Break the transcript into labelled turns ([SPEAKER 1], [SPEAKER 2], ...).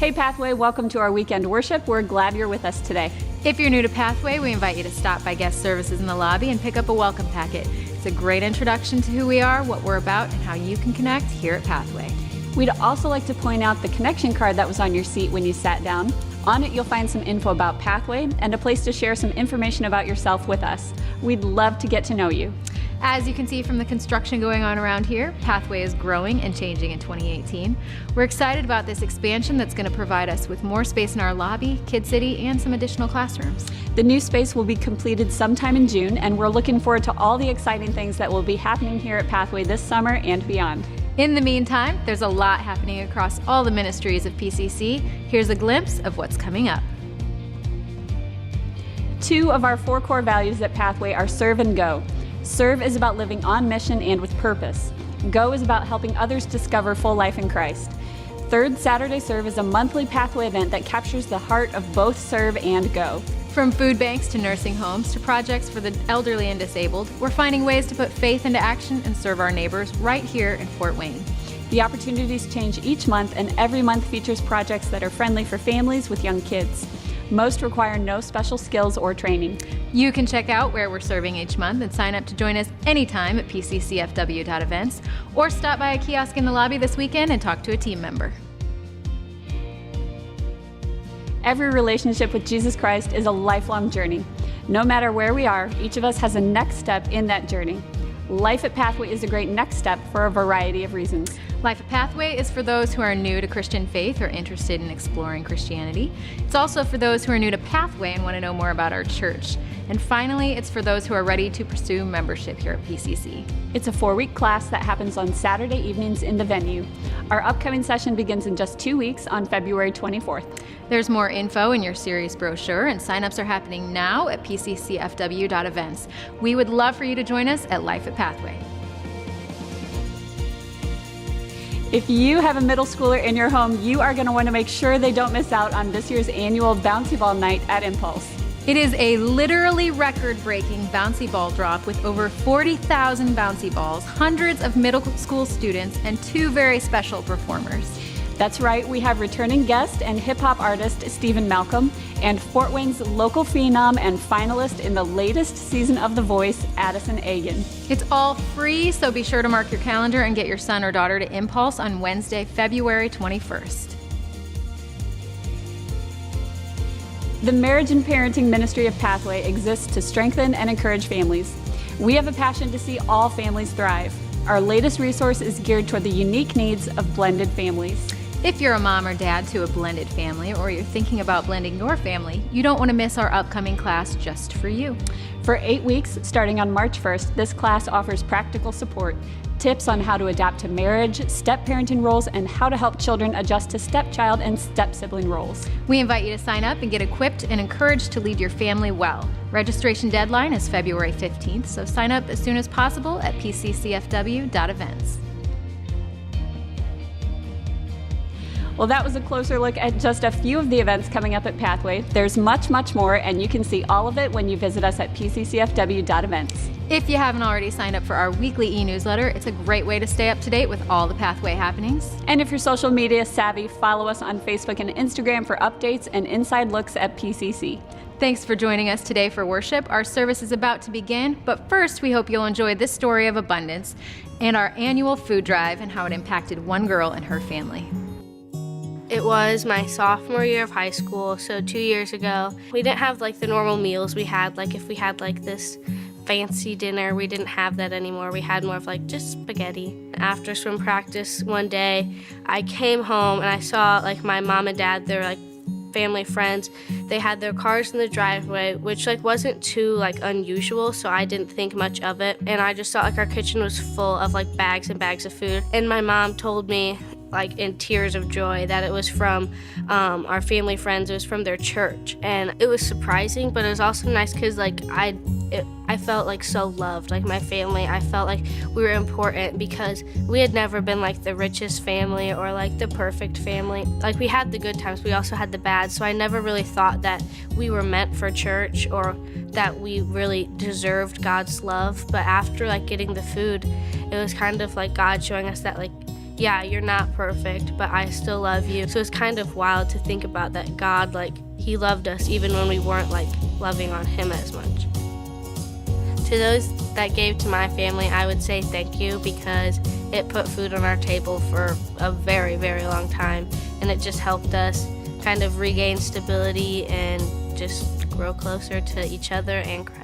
[SPEAKER 1] Hey Pathway, welcome to our weekend worship. We're glad you're with us today.
[SPEAKER 2] If you're new to Pathway, we invite you to stop by guest services in the lobby and pick up a welcome packet. It's a great introduction to who we are, what we're about, and how you can connect here at Pathway.
[SPEAKER 1] We'd also like to point out the connection card that was on your seat when you sat down. On it, you'll find some info about Pathway and a place to share some information about yourself with us. We'd love to get to know you.
[SPEAKER 2] As you can see from the construction going on around here, Pathway is growing and changing in 2018. We're excited about this expansion that's going to provide us with more space in our lobby, Kid City, and some additional classrooms.
[SPEAKER 1] The new space will be completed sometime in June, and we're looking forward to all the exciting things that will be happening here at Pathway this summer and beyond.
[SPEAKER 2] In the meantime, there's a lot happening across all the ministries of PCC. Here's a glimpse of what's coming up.
[SPEAKER 1] 2 of our 4 core values at Pathway are serve and go. Serve is about living on mission and with purpose. Go is about helping others discover full life in Christ. Third Saturday Serve is a monthly Pathway event that captures the heart of both serve and go.
[SPEAKER 2] From food banks to nursing homes to projects for the elderly and disabled, we're finding ways to put faith into action and serve our neighbors right here in Fort Wayne.
[SPEAKER 1] The opportunities change each month, and every month features projects that are friendly for families with young kids. Most require no special skills or training.
[SPEAKER 2] You can check out where we're serving each month and sign up to join us anytime at pccfw.events, or stop by a kiosk in the lobby this weekend and talk to a team member.
[SPEAKER 1] Every relationship with Jesus Christ is a lifelong journey. No matter where we are, each of us has a next step in that journey. Life at Pathway is a great next step for a variety of reasons.
[SPEAKER 2] Life at Pathway is for those who are new to Christian faith or interested in exploring Christianity. It's also for those who are new to Pathway and want to know more about our church. And finally, it's for those who are ready to pursue membership here at PCC.
[SPEAKER 1] It's a 4-week class that happens on Saturday evenings in the venue. Our upcoming session begins in just 2 weeks on February 24th.
[SPEAKER 2] There's more info in your series brochure, and signups are happening now at pccfw.events. We would love for you to join us at Life at Pathway.
[SPEAKER 1] If you have a middle schooler in your home, you are going to want to make sure they don't miss out on this year's annual Bouncy Ball Night at Impulse.
[SPEAKER 2] It is a literally record-breaking bouncy ball drop with over 40,000 bouncy balls, hundreds of middle school students, and 2 very special performers.
[SPEAKER 1] That's right, we have returning guest and hip-hop artist Stephen Malcolm and Fort Wayne's local phenom and finalist in the latest season of The Voice, Addison Agan.
[SPEAKER 2] It's all free, so be sure to mark your calendar and get your son or daughter to Impulse on Wednesday, February 21st.
[SPEAKER 1] The Marriage and Parenting Ministry of Pathway exists to strengthen and encourage families. We have a passion to see all families thrive. Our latest resource is geared toward the unique needs of blended families.
[SPEAKER 2] If you're a mom or dad to a blended family, or you're thinking about blending your family, you don't want to miss our upcoming class just for you.
[SPEAKER 1] For 8 weeks, starting on March 1st, this class offers practical support, tips on how to adapt to marriage, step-parenting roles, and how to help children adjust to stepchild and step-sibling roles.
[SPEAKER 2] We invite you to sign up and get equipped and encouraged to lead your family well. Registration deadline is February 15th, so sign up as soon as possible at pccfw.events.
[SPEAKER 1] Well, that was a closer look at just a few of the events coming up at Pathway. There's much, much more, and you can see all of it when you visit us at pccfw.events.
[SPEAKER 2] If you haven't already signed up for our weekly e-newsletter, it's a great way to stay up to date with all the Pathway happenings.
[SPEAKER 1] And if you're social media savvy, follow us on Facebook and Instagram for updates and inside looks at PCC.
[SPEAKER 2] Thanks for joining us today for worship. Our service is about to begin, but first we hope you'll enjoy this story of abundance and our annual food drive and how it impacted one girl and her family.
[SPEAKER 3] It was my sophomore year of high school, so 2 years ago. We didn't have like the normal meals we had, like if we had like this fancy dinner, we didn't have that anymore. We had more of like just spaghetti. After swim practice one day, I came home and I saw like my mom and dad, they're like family friends. They had their cars in the driveway, which like wasn't too like unusual, so I didn't think much of it. And I just saw like our kitchen was full of like bags and bags of food. And my mom told me like in tears of joy that it was from our family friends. It was from their church, and it was surprising, but it was also nice because like I felt like so loved, like my family. I felt like we were important because we had never been like the richest family or like the perfect family. Like we had the good times, we also had the bad, so I never really thought that we were meant for church or that we really deserved God's love. But after like getting the food, it was kind of like God showing us that like yeah, you're not perfect, but I still love you. So it's kind of wild to think about that God, like, he loved us even when we weren't, like, loving on him as much. To those that gave to my family, I would say thank you, because it put food on our table for a very, very long time, and it just helped us kind of regain stability and just grow closer to each other and Christ.